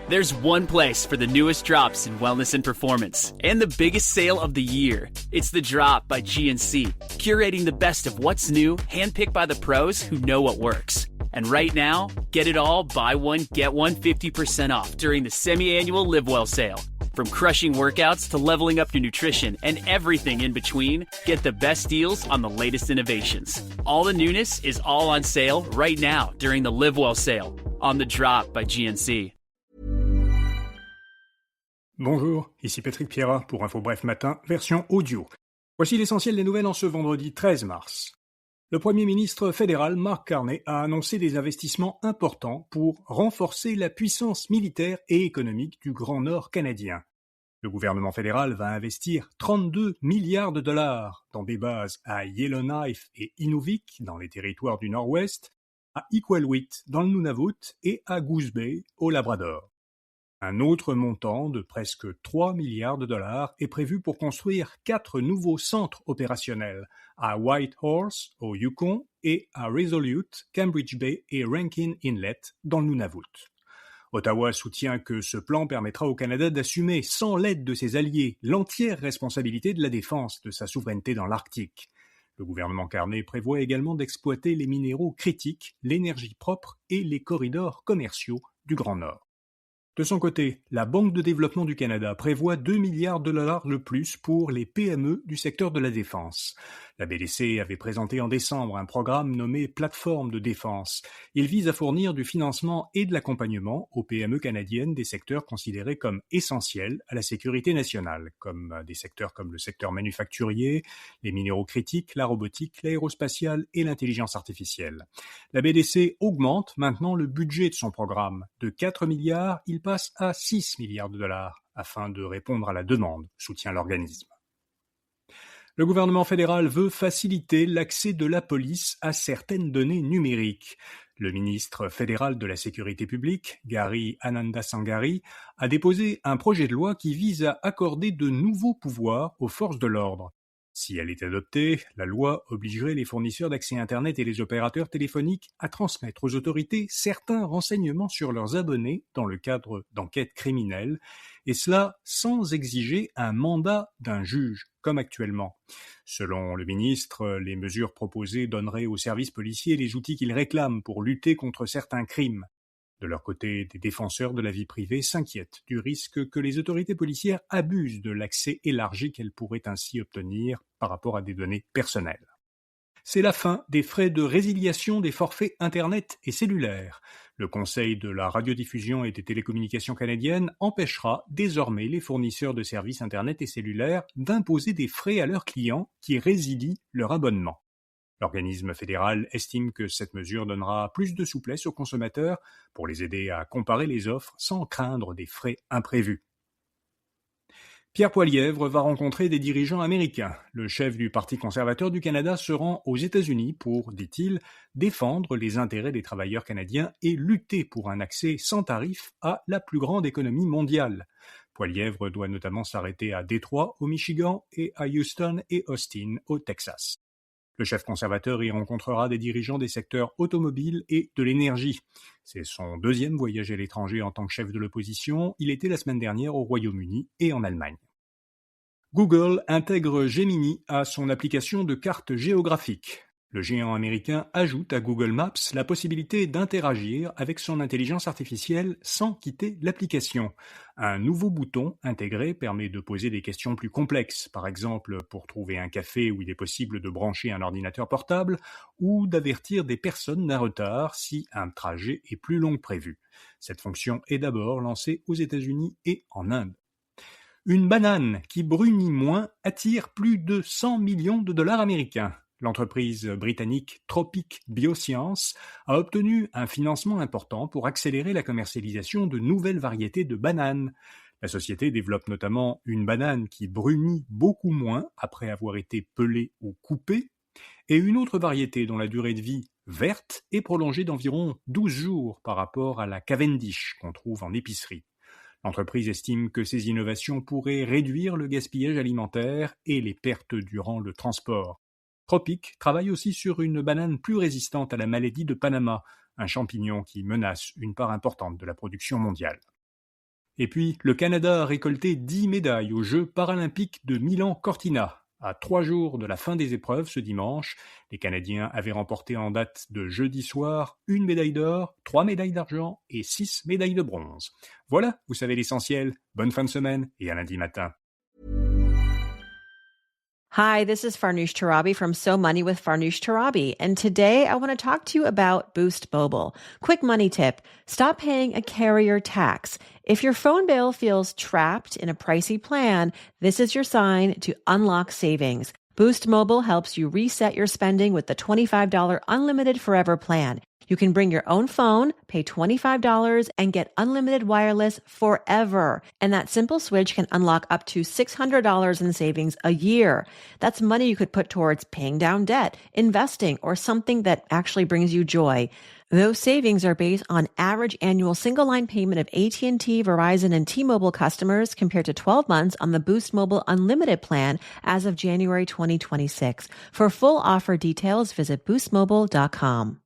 There's one place for the newest drops in wellness and performance, and the biggest sale of the year. It's The Drop by GNC, curating the best of what's new, handpicked by the pros who know what works. And right now, get it all, buy one, get one 50% off during the semi-annual Live Well sale. From crushing workouts to leveling up your nutrition and everything in between, get the best deals on the latest innovations. All the newness is all on sale right now during the Live Well sale on The Drop by GNC. Bonjour, ici Patrick Pierrat pour Info Bref Matin, version audio. Voici l'essentiel des nouvelles en ce vendredi 13 mars. Le Premier ministre fédéral Mark Carney a annoncé des investissements importants pour renforcer la puissance militaire et économique du Grand Nord canadien. Le gouvernement fédéral va investir 32 milliards de dollars dans des bases à Yellowknife et Inuvik dans les territoires du Nord-Ouest, à Iqaluit dans le Nunavut et à Goose Bay au Labrador. Un autre montant de presque 3 milliards de dollars est prévu pour construire 4 nouveaux centres opérationnels à Whitehorse, au Yukon, et à Resolute, Cambridge Bay et Rankin Inlet, dans le Nunavut. Ottawa soutient que ce plan permettra au Canada d'assumer, sans l'aide de ses alliés, l'entière responsabilité de la défense de sa souveraineté dans l'Arctique. Le gouvernement Carney prévoit également d'exploiter les minéraux critiques, l'énergie propre et les corridors commerciaux du Grand Nord. De son côté, la Banque de développement du Canada prévoit 2 milliards de dollars de plus pour les PME du secteur de la défense. La BDC avait présenté en décembre un programme nommé Plateforme de défense. Il vise à fournir du financement et de l'accompagnement aux PME canadiennes des secteurs considérés comme essentiels à la sécurité nationale, comme des secteurs comme le secteur manufacturier, les minéraux critiques, la robotique, l'aérospatiale et l'intelligence artificielle. La BDC augmente maintenant le budget de son programme. De 4 milliards, il passe à 6 milliards de dollars afin de répondre à la demande, soutient l'organisme. Le gouvernement fédéral veut faciliter l'accès de la police à certaines données numériques. Le ministre fédéral de la Sécurité publique, Gary Anandasangari, a déposé un projet de loi qui vise à accorder de nouveaux pouvoirs aux forces de l'ordre. Si elle est adoptée, la loi obligerait les fournisseurs d'accès Internet et les opérateurs téléphoniques à transmettre aux autorités certains renseignements sur leurs abonnés dans le cadre d'enquêtes criminelles, et cela sans exiger un mandat d'un juge, comme actuellement. Selon le ministre, les mesures proposées donneraient aux services policiers les outils qu'ils réclament pour lutter contre certains crimes. De leur côté, des défenseurs de la vie privée s'inquiètent du risque que les autorités policières abusent de l'accès élargi qu'elles pourraient ainsi obtenir par rapport à des données personnelles. C'est la fin des frais de résiliation des forfaits Internet et cellulaires. Le Conseil de la radiodiffusion et des télécommunications canadiennes empêchera désormais les fournisseurs de services Internet et cellulaires d'imposer des frais à leurs clients qui résilient leur abonnement. L'organisme fédéral estime que cette mesure donnera plus de souplesse aux consommateurs pour les aider à comparer les offres sans craindre des frais imprévus. Pierre Poilievre va rencontrer des dirigeants américains. Le chef du Parti conservateur du Canada se rend aux États-Unis pour, dit-il, défendre les intérêts des travailleurs canadiens et lutter pour un accès sans tarif à la plus grande économie mondiale. Poilievre doit notamment s'arrêter à Détroit, au Michigan, et à Houston et Austin, au Texas. Le chef conservateur y rencontrera des dirigeants des secteurs automobiles et de l'énergie. C'est son deuxième voyage à l'étranger en tant que chef de l'opposition. Il était la semaine dernière au Royaume-Uni et en Allemagne. Google intègre Gemini à son application de carte géographique. Le géant américain ajoute à Google Maps la possibilité d'interagir avec son intelligence artificielle sans quitter l'application. Un nouveau bouton intégré permet de poser des questions plus complexes, par exemple pour trouver un café où il est possible de brancher un ordinateur portable ou d'avertir des personnes d'un retard si un trajet est plus long que prévu. Cette fonction est d'abord lancée aux États-Unis et en Inde. Une banane qui brunit moins attire plus de 100 millions de dollars américains. L'entreprise britannique Tropic Bioscience a obtenu un financement important pour accélérer la commercialisation de nouvelles variétés de bananes. La société développe notamment une banane qui brunit beaucoup moins après avoir été pelée ou coupée, et une autre variété dont la durée de vie verte est prolongée d'environ 12 jours par rapport à la Cavendish qu'on trouve en épicerie. L'entreprise estime que ces innovations pourraient réduire le gaspillage alimentaire et les pertes durant le transport. Tropic travaille aussi sur une banane plus résistante à la maladie de Panama, un champignon qui menace une part importante de la production mondiale. Et puis, le Canada a récolté 10 médailles aux Jeux paralympiques de Milan-Cortina. À 3 jours de la fin des épreuves ce dimanche, les Canadiens avaient remporté en date de jeudi soir 1 médaille d'or, 3 médailles d'argent et 6 médailles de bronze. Voilà, vous savez l'essentiel. Bonne fin de semaine et à lundi matin. Hi, this is Farnoosh Torabi from So Money with Farnoosh Torabi, and today I want to talk to you about Boost Mobile. Quick money tip: stop paying a carrier tax. If your phone bill feels trapped in a pricey plan, this is your sign to unlock savings. Boost Mobile helps you reset your spending with the $25 unlimited forever plan. You can bring your own phone, pay $25, and get unlimited wireless forever. And that simple switch can unlock up to $600 in savings a year. That's money you could put towards paying down debt, investing, or something that actually brings you joy. Those savings are based on average annual single-line payment of AT&T, Verizon, and T-Mobile customers compared to 12 months on the Boost Mobile Unlimited plan as of January 2026. For full offer details, visit boostmobile.com.